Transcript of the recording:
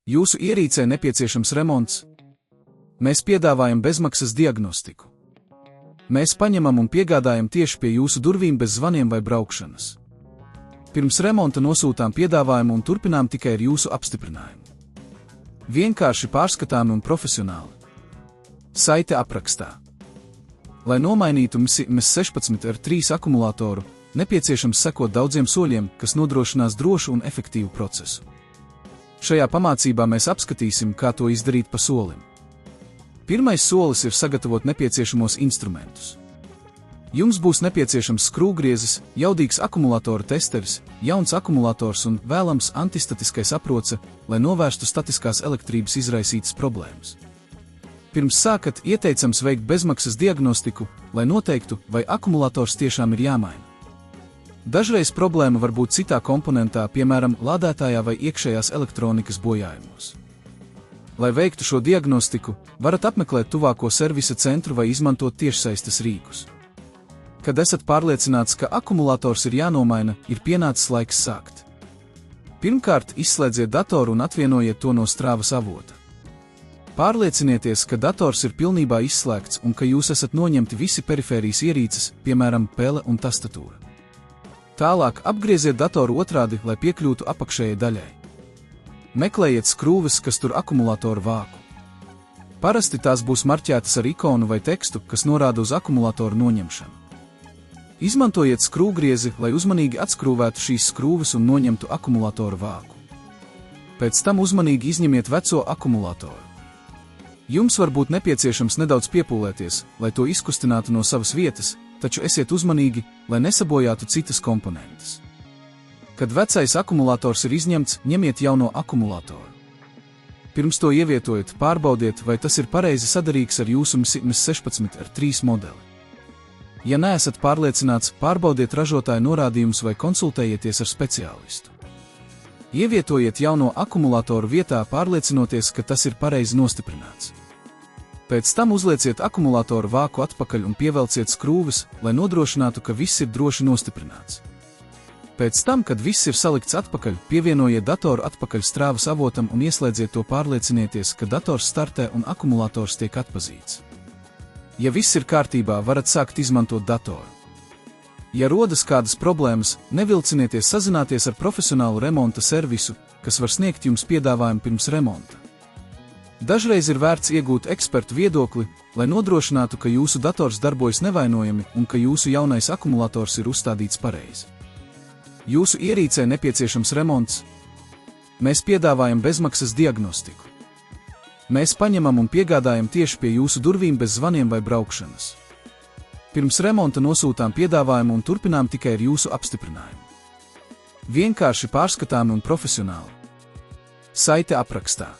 Jūsu ierīcē nepieciešams remonts? Mēs piedāvājam bezmaksas diagnostiku. Mēs paņemam un piegādājam tieši pie jūsu durvīm bez zvaniem vai braukšanas. Pirms remonta nosūtām piedāvājumu un turpinām tikai ar jūsu apstiprinājumu. Vienkārši pārskatāmi un profesionāli. Saite aprakstā. Lai nomainītu MS16 ar 3 akumulātoru, nepieciešams sekot daudziem soļiem, kas nodrošinās drošu un efektīvu procesu. Šajā pamācībā mēs apskatīsim, kā to izdarīt pa solim. Pirmais solis ir sagatavot nepieciešamos instrumentus. Jums būs nepieciešams skrūvgriezis, jaudīgs akumulātora testeris, jauns akumulators un vēlams antistatiskais aproce, lai novērstu statiskās elektrības izraisītas problēmas. Pirms sākat, ieteicams veikt bezmaksas diagnostiku, lai noteiktu, vai akumulators tiešām ir jāmaina. Dažreiz problēma var būt citā komponentā, piemēram, lādētājā vai iekšējās elektronikas bojājumos. Lai veiktu šo diagnostiku, varat apmeklēt tuvāko servisa centru vai izmantot tiešsaistes rīkus. Kad esat pārliecināts, ka akumulators ir jānomaina, ir pienācis laiks sākt. Pirmkārt, izslēdziet datoru un atvienojiet to no strāvas avota. Pārliecinieties, ka dators ir pilnībā izslēgts un ka jūs esat noņemti visi perifērijas ierīces, piemēram, pele un tastatūra. Tālāk apgrieziet datoru otrādi, lai piekļūtu apakšējai daļai. Meklējiet skrūves, kas tur akumulātoru vāku. Parasti tās būs marķētas ar ikonu vai tekstu, kas norāda uz akumulātoru noņemšanu. Izmantojiet skrūvgriezi, lai uzmanīgi atskrūvētu šīs skrūves un noņemtu akumulātoru vāku. Pēc tam uzmanīgi izņemiet veco akumulātoru. Jums var būt nepieciešams nedaudz piepūlēties, lai to izkustinātu no savas vietas, taču esiet uzmanīgi, lai nesabojātu citas komponentes. Kad vecais akumulators ir izņemts, ņemiet jauno akumulātoru. Pirms to ievietojiet, pārbaudiet, vai tas ir pareizi sadarīgs ar jūsu MS16 ar 3 modeli. Ja neesat pārliecināts, pārbaudiet ražotāja norādījumus vai konsultējieties ar speciālistu. Ievietojiet jauno akumulātoru vietā, pārliecinoties, ka tas ir pareizi nostiprināts. Pēc tam uzlieciet akumulātoru vāku atpakaļ un pievelciet skrūves, lai nodrošinātu, ka viss ir droši nostiprināts. Pēc tam, kad viss ir salikts atpakaļ, pievienojiet datoru atpakaļ strāvas avotam un ieslēdziet to, pārliecinieties, ka dators startē un akumulators tiek atpazīts. Ja viss ir kārtībā, varat sākt izmantot datoru. Ja rodas kādas problēmas, nevilcinieties sazināties ar profesionālu remonta servisu, kas var sniegt jums piedāvājumu pirms remonta. Dažreiz ir vērts iegūt ekspertu viedokli, lai nodrošinātu, ka jūsu dators darbojas nevainojami un ka jūsu jaunais akumulators ir uzstādīts pareizi. Jūsu ierīcē nepieciešams remonts? Mēs piedāvājam bezmaksas diagnostiku. Mēs paņemam un piegādājam tieši pie jūsu durvīm bez zvaniem vai braukšanas. Pirms remonta nosūtām piedāvājumu un turpinām tikai ar jūsu apstiprinājumu. Vienkārši pārskatāmi un profesionāli. Saite aprakstā.